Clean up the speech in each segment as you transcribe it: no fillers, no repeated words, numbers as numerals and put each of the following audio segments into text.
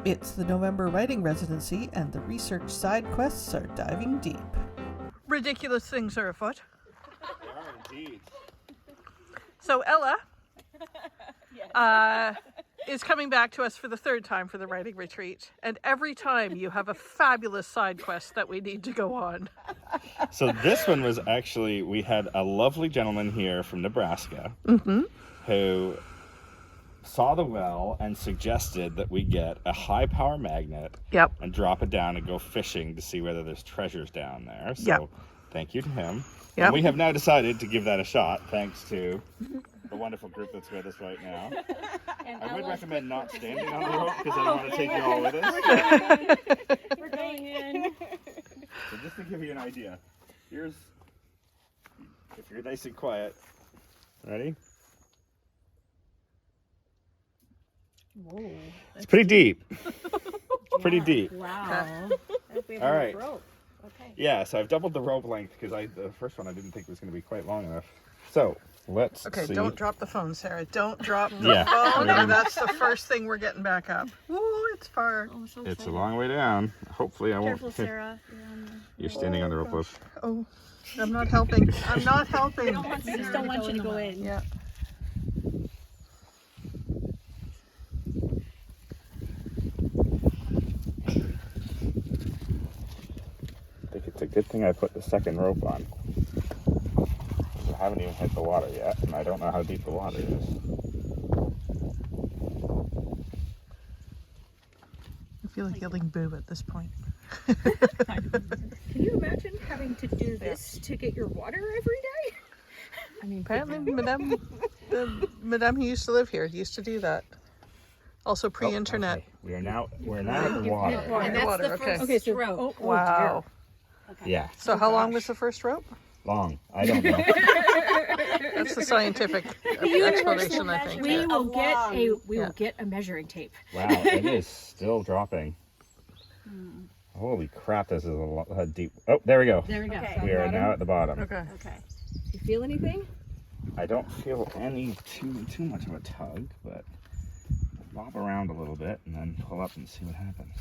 It's the November writing residency, and the research side quests are diving deep. Ridiculous things are afoot. They are indeed. So Ella is coming back to us for the third time for the writing retreat, and every time you have a fabulous side quest that we need to go on. So this one was actually, we had a lovely gentleman here from Nebraska who saw the well and suggested that we get a high power magnet and drop it down and go fishing to see whether there's treasures down there. So thank you to him. And we have now decided to give that a shot, thanks to the wonderful group that's with us right now. And I would recommend not standing on the rope because I don't want to take you all with us. We're going in. So just to give you an idea, here's, if you're nice and quiet, ready? Whoa. It's pretty deep. It's pretty deep. Wow. All right. Rope. Okay. Yeah, so I've doubled the rope length because the first one I didn't think was going to be quite long enough. So let's see. Okay, don't drop the phone, Sarah. Don't drop the phone, or that's the first thing we're getting back up. Ooh, it's far. Oh, so It's a long way down. Hopefully I Careful, won't. Sarah. You're standing on the rope post. Oh, I'm not helping. I'm not helping. We just don't want you to go in. Yeah. I think it's a good thing I put the second rope on. I haven't even hit the water yet, and I don't know how deep the water is. I feel like yelling boo at this point. Can you imagine having to do this to get your water every day? I mean, apparently, Madame who used to live here used to do that. Also pre-internet. Okay. We're now at the water. And that's Water, the okay. first rope. Wow. Okay. Yeah, So how long was the first rope? long. I don't know. That's the scientific explanation, I think. We will Yeah. get a measuring tape. Wow, it is still dropping. Holy crap, this is a deep. Oh, there we go. There we go. Okay. We are now at the bottom. Okay. Okay. You feel anything? I don't feel any too much of a tug, but bob around a little bit and then pull up and see what happens.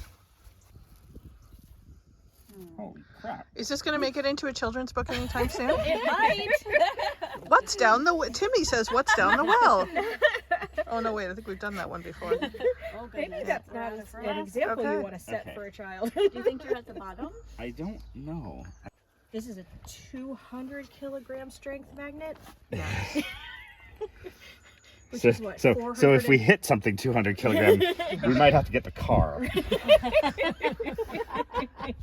Holy crap. Is this going to make it into a children's book anytime soon? It might. What's down the well? Timmy says, what's down the well? Oh, no, wait. I think we've done that one before. Oh, Maybe goodness. that's not an example you want to set Okay. for a child. Do you think you're at the bottom? I don't know. This is a 200 kilogram strength magnet. Which So, is what, so 400 if we hit something 200 kilogram, we might have to get the car.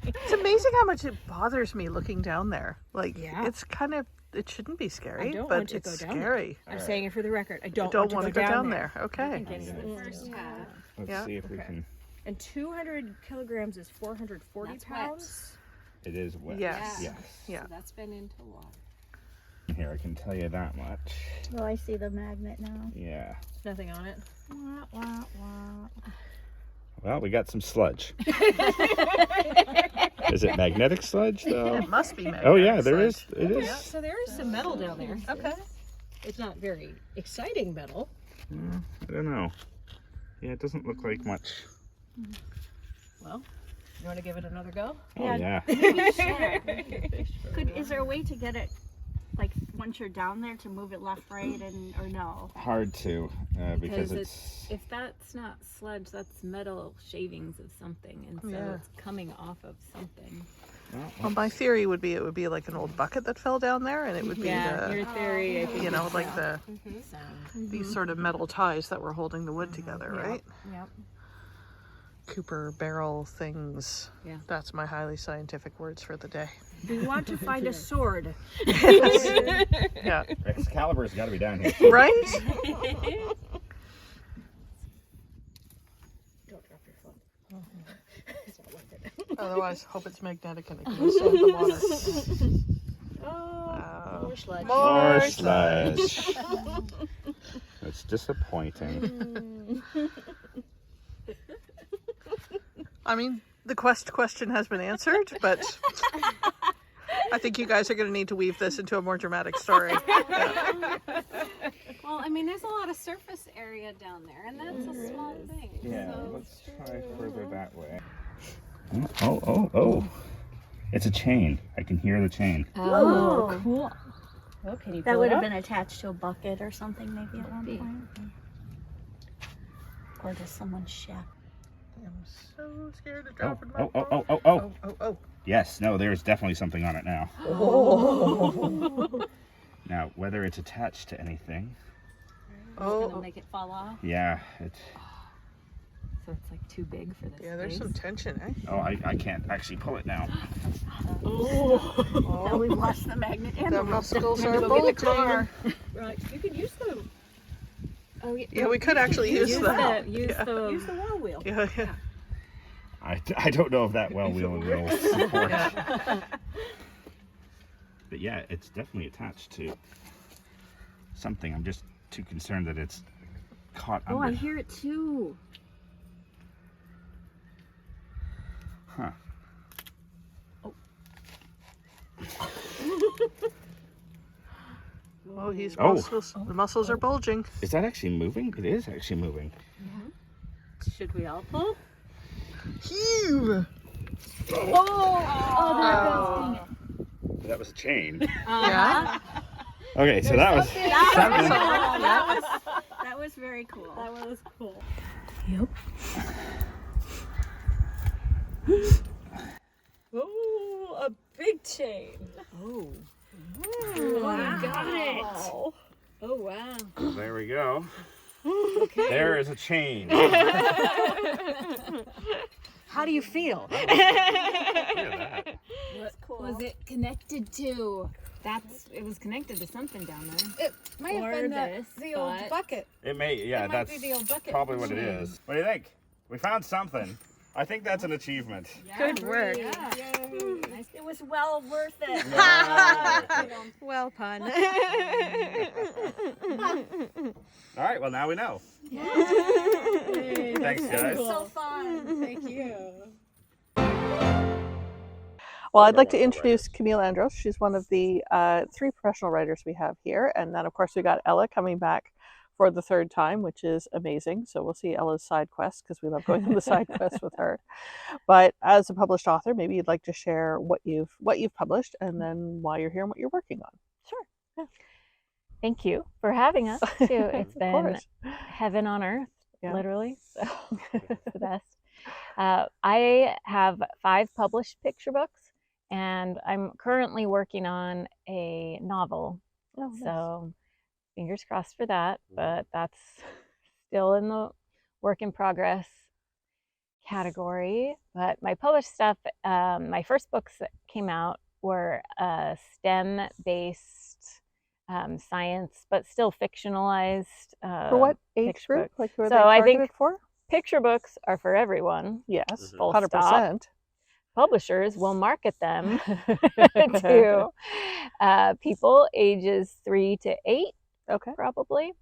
It's amazing how much it bothers me looking down there. Like, Yeah. it's kind of, it shouldn't be scary, I don't but want to it's go down scary. I'm saying it for the record. I I don't, don't want to go down there. Okay. That's the first half. Let's Yeah. see if we Okay. can. And 200 kilograms is 440 That's wet. pounds. It is wet. Yes. Yes. Yeah. So that's been into water. Here, I can tell you that much. Oh, I see the magnet now. Yeah. Nothing on it. Wah, wah, wah. Well, we got some sludge. Is it magnetic sludge, though? It must be magnetic. Oh, yeah, there is. sludge. It is. Yeah, so there is some metal down there. Okay. It's not very exciting metal. I don't know. Yeah, it doesn't look like much. Well, you want to give it another go? Oh, yeah. Is there a way to get it, like, once you're down there, to move it left, right, or no? Hard to, because Because it's. if that's not sludge, that's metal shavings of something, and so Yeah. it's coming off of something. Well, my theory would be it would be like an old bucket that fell down there, and it would be Your theory, I think, you know, is like the so. these sort of metal ties that were holding the wood together, right? Yep. Cooper barrel things. Yeah. That's my highly scientific words for the day. We want to find a sword. Yeah. Excalibur's got to be down here. Right? Don't drop your phone. It's not worth it. Otherwise, hope it's magnetic and it can withstand the water. Oh, more sludge. More sludge. It's disappointing. I mean, the question has been answered, but I think you guys are going to need to weave this into a more dramatic story. Yeah. Well, I mean, there's a lot of surface area down there, and that's a small thing. Yeah, So. let's try further that way. Oh. It's a chain. I can hear the chain. Oh, cool. Oh, can you That pull would it have up? been attached to a bucket or something maybe at one point. Or just someone's shack. I'm so scared of dropping my Oh. Oh. Yes, no, there's definitely something on it now. Oh. Now, whether it's attached to anything. Gonna make it fall off. Yeah, it's. So it's like too big for this. Yeah, there's some tension, eh? Oh, I can't actually pull it now. Now we've lost the magnet and The the muscles Time are to go get the bulging. car. Right. You can use the Yeah, we could actually use Use that. use the wall wheel. Yeah. I don't know if that well wheel will support. But yeah, it's definitely attached to something. I'm just too concerned that it's caught Oh, under. I hear it too. Huh. Oh, he's Oh. muscles. The muscles are bulging. Is that actually moving? It is actually moving. Should we all pull? Heave. Oh, That was a chain. Yeah. Okay, so that was something. That was very cool. that was cool. Oh, a big chain. Oh. Wow. Got it. Oh, wow. There we go. There is a chain. How do you feel? Look at that. What was it connected to? It was connected to something down there. It might Or have been this, the old but- bucket. It may, yeah, It might that's be the old bucket probably what it chain. is. What do you think? We found something. I think that's an achievement. Good work. It was well worth it. Yay. Well pun. All right, well, now we know. Thanks, guys. So fun. Thank you. Well, I'd like to introduce Camille Andros. She's one of the 3 professional writers we have here. And then, of course, we got Ella coming back for the 3rd time, which is amazing. So we'll see Ella's side quest because we love going on the side quest with her. But as a published author, maybe you'd like to share what you've published and then why you're here and what you're working on. Sure. Thank you for having us too. It's Of been course. heaven on earth, Yeah. literally. So it's the best. I have 5 published picture books, and I'm currently working on a novel. Oh, nice. So fingers crossed for that, but that's still in the work in progress category. But my published stuff, my first books that came out were STEM-based science, but still fictionalized. For what age picture group? book. Like who are So they I targeted think for? Picture books are for everyone. Yes, Full 100%. Publishers will market them to people ages 3 to 8, Okay. probably.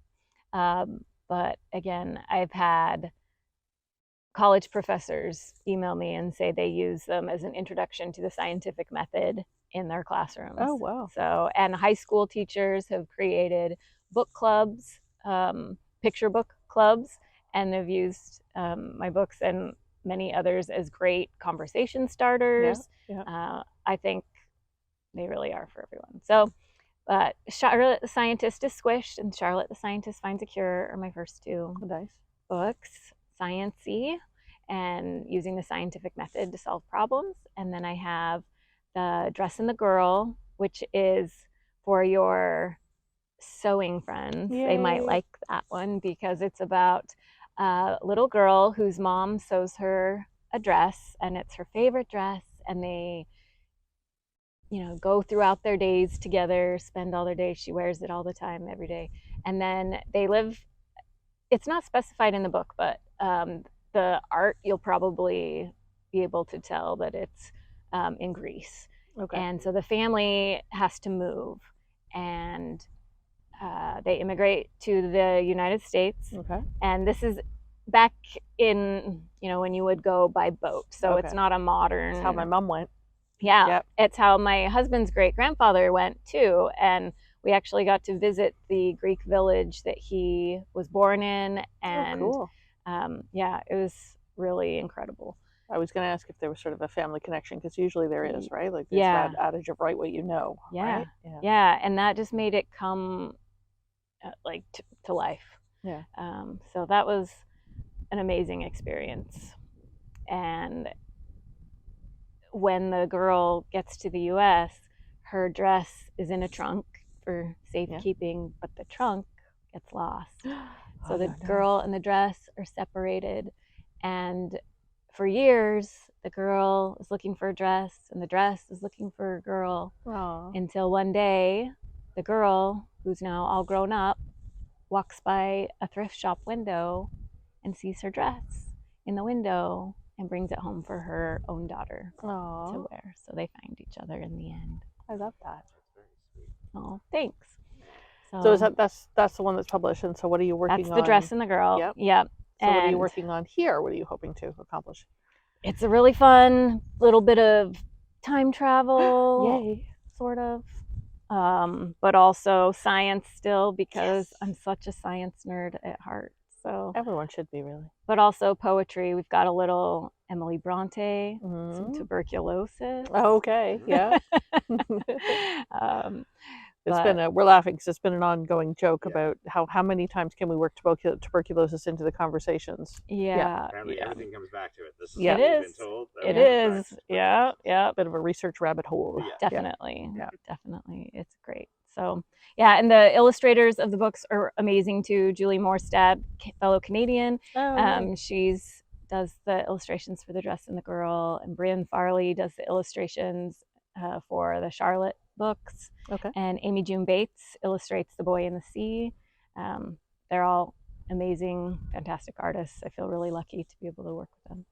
But again, I've had college professors email me and say they use them as an introduction to the scientific method in their classrooms. Oh, wow. So, and high school teachers have created book clubs, picture book clubs, and they've used my books and many others as great conversation starters. Yeah. I think they really are for everyone. So, Charlotte the Scientist is Squished and Charlotte the Scientist Finds a Cure are my first 2 Nice. books, science-y, and using the scientific method to solve problems. And then I have The Dress and the Girl, which is for your sewing friends. They might Yay. like that one because it's about a little girl whose mom sews her a dress, and it's her favorite dress, and they go throughout their days together, spend all their days. She wears it all the time, every day. And then they live, it's not specified in the book, but the art, you'll probably be able to tell that it's in Greece. Okay. And so the family has to move, and they immigrate to the United States. Okay. And this is back in, when you would go by boat. So it's Okay. not a modern. That's how my mom went. Yeah, Yep. it's how my husband's great grandfather went too. And we actually got to visit the Greek village that he was born in, and cool. Yeah, it was really incredible. I was going to ask if there was sort of a family connection, because usually there is, right? Like there's Yeah. that adage of write what you know. Yeah. Right? Yeah, and that just made it come like to life. Yeah. So that was an amazing experience. And when the girl gets to the US, her dress is in a trunk for safekeeping, but the trunk gets lost. So the girl and the dress are separated, and for years the girl is looking for a dress and the dress is looking for a girl. Aww. Until one day the girl, who's now all grown up, walks by a thrift shop window and sees her dress in the window and brings it home for her own daughter to wear. So they find each other in the end. I love that. Oh, thanks. So is that's the one that's published, and so what are you working on? That's the dress and the girl. Yep. So what are you working on here? What are you hoping to accomplish? It's a really fun little bit of time travel. Yay. Sort of. But also science still, because I'm such a science nerd at heart. So everyone should be, really. But also poetry. We've got a little Emily Bronte, some tuberculosis. Okay, yeah. We're laughing because it's been an ongoing joke about how many times can we work tuberculosis into the conversations. Apparently everything comes back to it. This is what we've been told. It is. Yeah. Bit of a research rabbit hole. Definitely. Definitely. It's great. So and the illustrators of the books are amazing too. Julie Morstad, fellow Canadian. She does the illustrations for the dress and the girl, and Brian Farley does the illustrations for the Charlotte books. And Amy June Bates illustrates The Boy in the Sea. They're all amazing, fantastic artists. I feel really lucky to be able to work with them.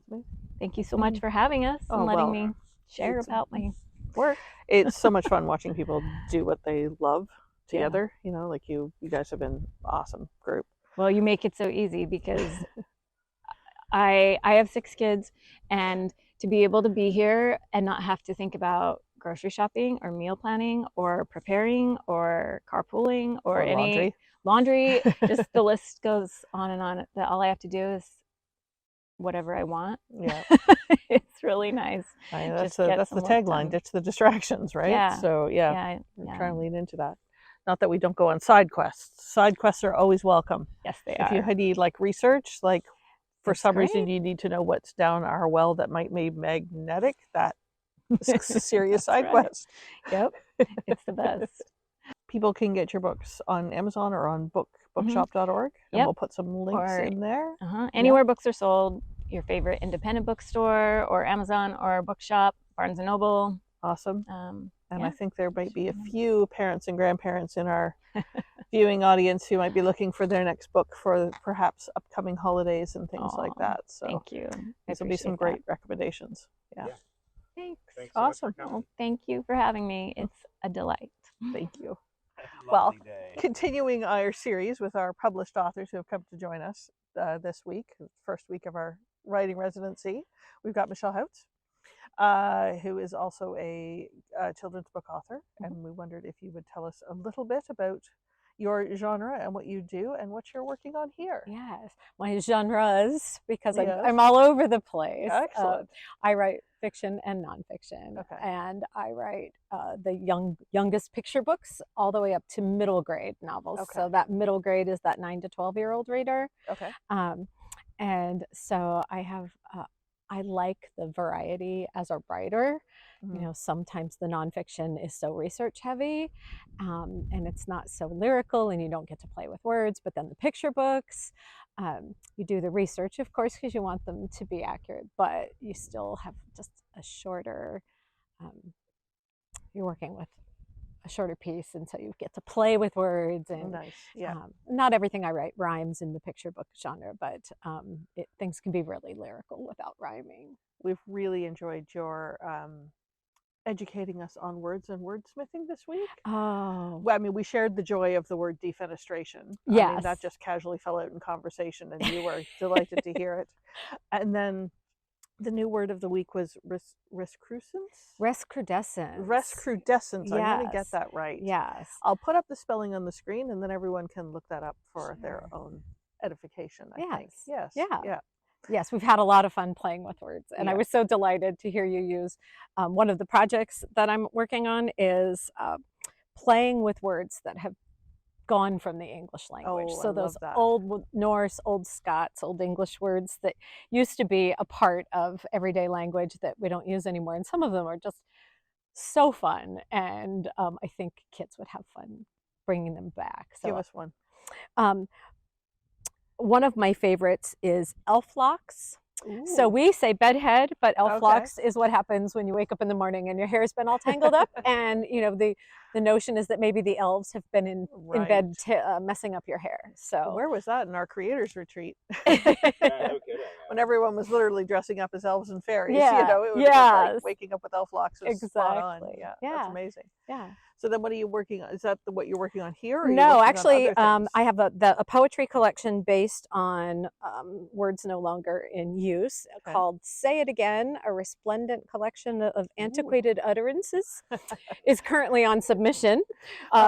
So thank you so much for having us and letting me share about my work. It's so much fun watching people do what they love together. You know, like you guys have been awesome group. Well, you make it so easy, because I have 6 kids, and to be able to be here and not have to think about grocery shopping or meal planning or preparing or carpooling or any laundry, just the list goes on and on. That all I have to do is whatever I want. Yeah. It's really nice. That's the tagline, ditch the distractions, right? Yeah. So we're trying to lean into that. Not that we don't go on side quests. Side quests are always welcome. Yes, they are. If you need like research, like for some reason you need to know what's down our well that might be magnetic, that is a serious side quest. Yep. It's the best. People can get your books on Amazon or on bookshop.org, and we'll put some links in there. Anywhere books are sold, your favorite independent bookstore or Amazon or bookshop, Barnes & Noble. Awesome. And I think there might be a few parents and grandparents in our viewing audience who might be looking for their next book for perhaps upcoming holidays and things like that. So thank you. These will be some great recommendations. Yeah. Thanks. Awesome. Well, thank you for having me. It's a delight. Thank you. Well, continuing our series with our published authors who have come to join us this week, first week of our writing residency, we've got Michelle Houts, who is also a children's book author, and we wondered if you would tell us a little bit about your genre and what you do and what you're working on here. Yes, my genres, because I'm all over the place. Excellent. I write fiction and nonfiction, and I write the youngest picture books all the way up to middle grade novels. So that middle grade is that 9 to 12-year-old reader. And so I have I like the variety as a writer. You know, sometimes the nonfiction is so research heavy, and it's not so lyrical, and you don't get to play with words. But then the picture books, you do the research, of course, because you want them to be accurate, but you still have just a shorter, you're working with a shorter piece, and so you get to play with words. And not everything I write rhymes in the picture book genre, but things can be really lyrical without rhyming. We've really enjoyed your educating us on words and wordsmithing this week. Well, I mean, we shared the joy of the word defenestration. Yes. I mean, that just casually fell out in conversation, and you were delighted to hear it. And then the new word of the week was rescrudescence? Rescrudescence. Rescrudescence. I'm going to get Yes. that right. Yes. I'll put up the spelling on the screen, and then everyone can look that up for their Sure. own edification, I think. Yes. Yes. Yeah. Yeah. Yes, we've had a lot of fun playing with words, and I Yeah. was so delighted to hear you use one of the projects that I'm working on is playing with words that have gone from the English language. Oh, So I those love that. old Norse, old Scots, old English words that used to be a part of everyday language that we don't use anymore, and some of them are just so fun, and I think kids would have fun bringing them back. So Give us one. One of my favorites is elf locks. So Ooh. we say bedhead, but elf Okay. locks is what happens when you wake up in the morning and your hair's been all tangled up. And you know the notion is that maybe the elves have been in bed messing up your hair. So where was that in our creators retreat? Yeah, no kidding. When everyone was literally dressing up as elves and fairies. Yeah, You know, it would have been yes. like waking up with elf locks was spot on. Exactly. Yeah, Yeah. that's amazing. Yeah. So then what are you working on? Is that what you're working on here? Or are you No, working actually, on other things? I have a poetry collection based on words no longer in use called Say It Again, a resplendent collection of antiquated utterances is currently on submission.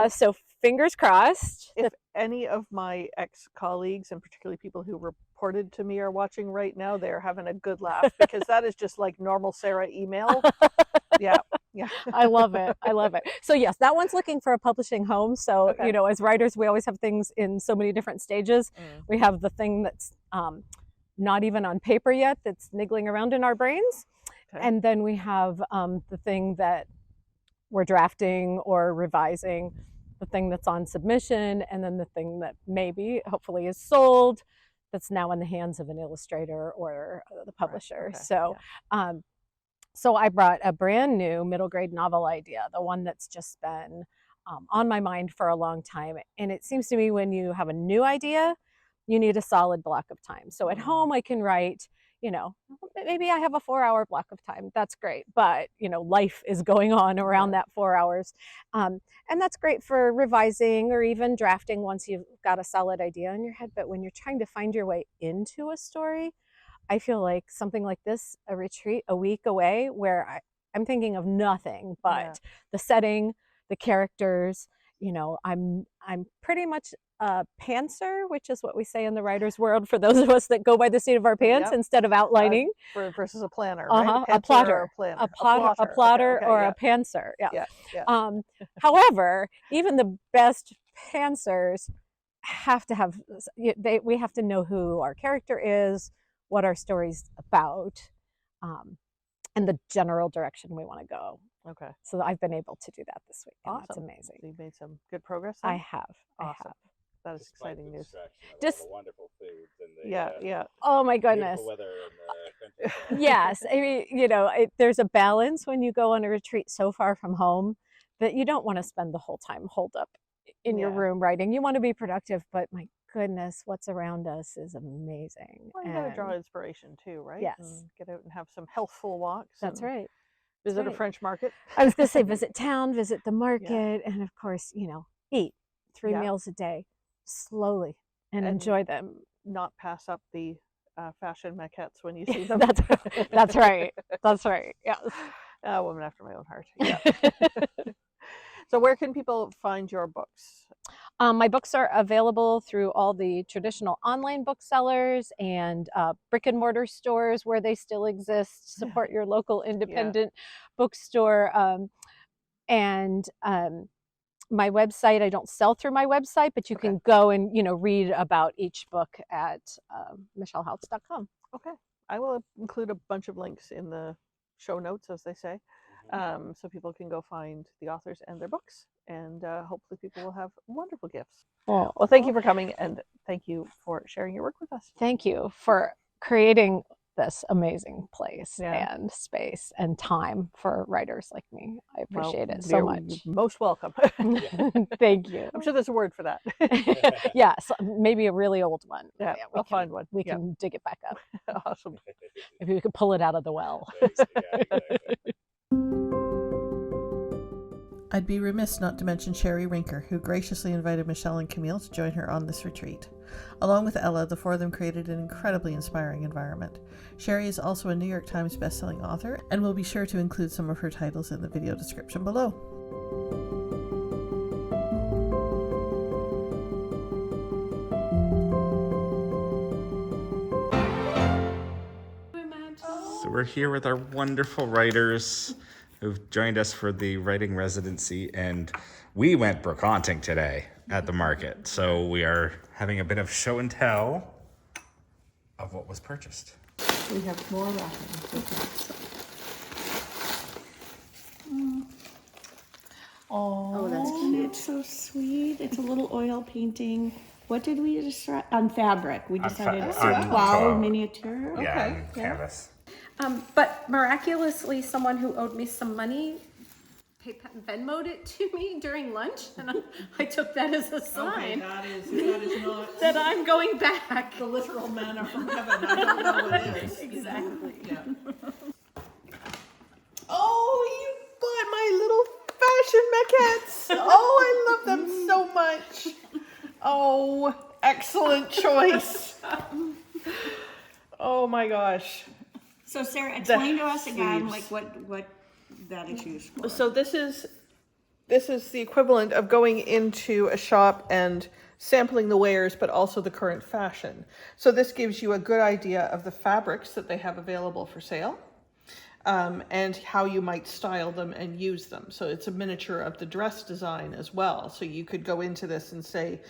So fingers crossed. If any of my ex-colleagues, and particularly people who reported to me, are watching right now, they're having a good laugh because that is just like normal Sara email. Yeah. Yeah. I love it. I love it. So yes, that one's looking for a publishing home. So, you know, as writers, we always have things in so many different stages. We have the thing that's not even on paper yet, that's niggling around in our brains. And then we have the thing that we're drafting or revising, the thing that's on submission, and then the thing that maybe, hopefully, is sold, that's now in the hands of an illustrator or the publisher. So, so I brought a brand new middle grade novel idea, the one that's just been on my mind for a long time. And it seems to me when you have a new idea, you need a solid block of time. So at home I can write, you know, maybe I have a 4-hour block of time. That's great. But, you know, life is going on around that 4 hours. And that's great for revising or even drafting once you've got a solid idea in your head. But when you're trying to find your way into a story, I feel like something like this, a retreat a week away, where I'm thinking of nothing but the setting, the characters. You know, I'm pretty much a pantser, which is what we say in the writer's world for those of us that go by the seat of our pants instead of outlining. Versus a planner, right? A plotter, a plotter, or a pantser. Yeah. However, even the best pantsers have to have we have to know who our character is, what our story's about, and the general direction we want to go. Okay. So I've been able to do that this week. And awesome. That's amazing. So you've made some good progress then? I have. Awesome. I have. That is exciting news. Just the wonderful foods and the Oh my goodness. weather and the Yes, I mean, you know, there's a balance when you go on a retreat so far from home that you don't want to spend the whole time holed up in your room writing. You want to be productive, but my goodness, what's around us is amazing. Well, you got to draw inspiration too, right? Yes. And get out and have some healthful walks. That's right. Visit a French market. I was going to say visit town, visit the market, and of course, you know, eat 3 meals a day slowly and enjoy them. Not pass up the fashion maquettes when you see them. That's right. That's right. Yes. A woman after my own heart. Yeah. So where can people find your books? My books are available through all the traditional online booksellers and brick and mortar stores where they still exist. Support your local independent bookstore. And my website, I don't sell through my website, but you can go and, you know, read about each book at michellehouts.com. Okay. I will include a bunch of links in the show notes, as they say. So people can go find the authors and their books, and hopefully people will have wonderful gifts. Well, thank you for coming, and thank you for sharing your work with us. Thank you for creating this amazing place and space and time for writers like me. I appreciate it so much. Most welcome. Thank you. I'm sure there's a word for that. Yes, maybe a really old one. Yeah, we'll find one. We can dig it back up. Awesome. Maybe we could pull it out of the well. I'd be remiss not to mention Sherri Rinker, who graciously invited Michelle and Camille to join her on this retreat. Along with Ella, the four of them created an incredibly inspiring environment. Sherri is also a New York Times bestselling author, and we'll be sure to include some of her titles in the video description below. So we're here with our wonderful writers who've joined us for the writing residency, and we went brook haunting today at the market. So we are having a bit of show and tell of what was purchased. We have more wrapping. Oh, that's cute. It's so sweet. It's a little oil painting. What did we decide? On fabric. We decided on wow, miniature. Yeah, on canvas. But miraculously, someone who owed me some money Venmo'd it to me during lunch, and I took that as a sign That is not that I'm going back. the literal manna from heaven. I don't know what it is. Exactly. Yeah. Oh, you bought my little fashion maquettes. Oh, I love them so much. Oh, excellent choice. Oh my gosh. So Sarah, explain to us again, like what that is used for. So this is the equivalent of going into a shop and sampling the wares, but also the current fashion. So this gives you a good idea of the fabrics that they have available for sale, and how you might style them and use them. So it's a miniature of the dress design as well. So you could go into this and say,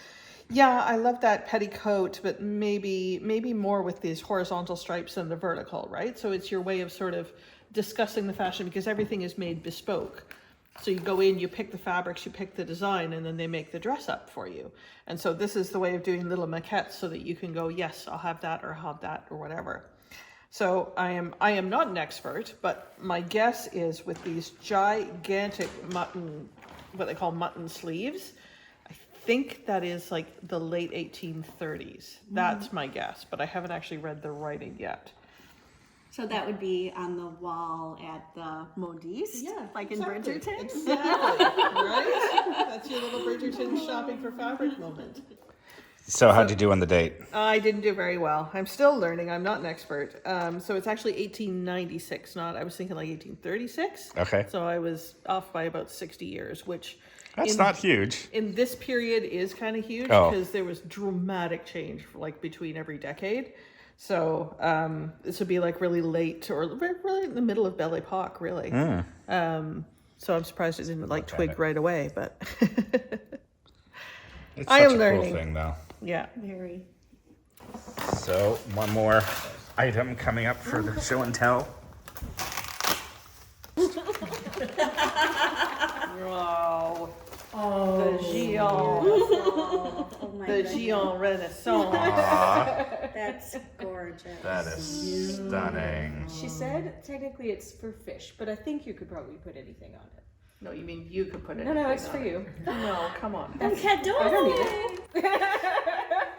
yeah, I love that petticoat, but maybe more with these horizontal stripes than the vertical, right? So it's your way of sort of discussing the fashion, because everything is made bespoke. So you go in, you pick the fabrics, you pick the design, and then they make the dress up for you. And so this is the way of doing little maquettes so that you can go, yes, I'll have that, or I'll have that, or whatever. So I am not an expert, but my guess is with these gigantic mutton, what they call mutton sleeves, I think that is like the late 1830s. That's my guess, but I haven't actually read the writing yet. So that would be on the wall at the Modiste, like exactly. in Bridgerton? Exactly, right? That's your little Bridgerton shopping for fabric moment. So how'd you do on the date? I didn't do very well. I'm still learning. I'm not an expert. So it's actually 1896, I was thinking like 1836. Okay. So I was off by about 60 years, which... That's not huge. In this period is kind of huge, Oh. because there was dramatic change like between every decade. So this would be like really late, or really in the middle of Belle Epoque, really. So I'm surprised it didn't like twig right away, but It's I such am a learning. cool thing, though. Yeah. Very. So one more item coming up for the show and tell. Wow. Oh. The Gion. Oh my The goodness. Gion Renaissance. That's gorgeous. That is stunning. She said technically it's for fish, but I think you could probably put anything on it. No, you mean you could put it. No, it's for you. No, come on. That's Chateau. I don't need it.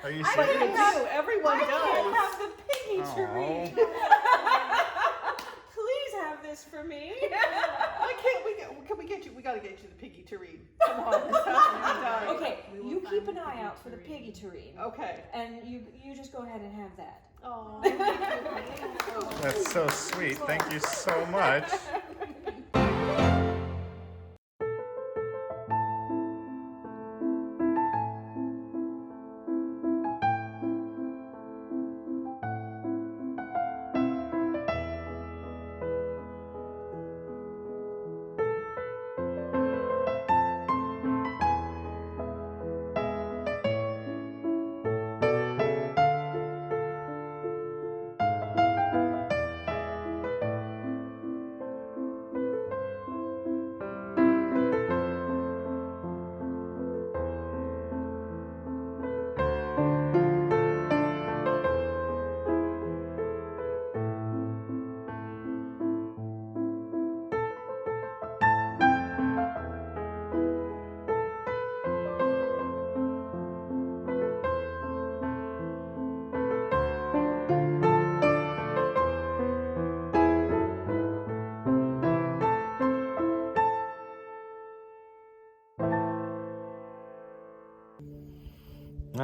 Are you But you serious? do. Everyone I can't does. have the piggy to Aw. read. Please have this for me. Why can't we can we get you? We gotta get you the piggy to read. Come on, this has to be done. Okay, you keep an eye out for the piggy to read. Okay. And you just go ahead and have that. Oh. That's so sweet. Thank you so much.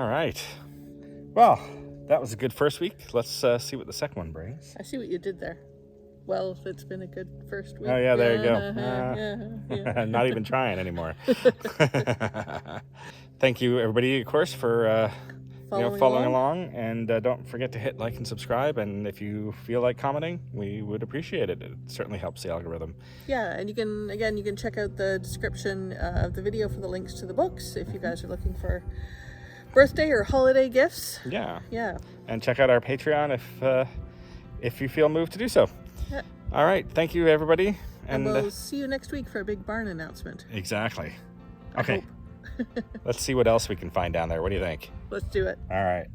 All right. Well, that was a good first week. Let's see what the second one brings. I see what you did there. Well, it's been a good first week. Oh, yeah, there you go. go. Not even trying anymore. Thank you, everybody, of course, for following along. And don't forget to hit like and subscribe. And if you feel like commenting, we would appreciate it. It certainly helps the algorithm. Yeah, and you can check out the description of the video for the links to the books if you guys are looking for birthday or holiday gifts. Yeah. Yeah. And check out our Patreon if you feel moved to do so. Yeah. All right. Thank you, everybody. And we'll see you next week for a big barn announcement. Exactly. Okay. Let's see what else we can find down there. What do you think? Let's do it. All right.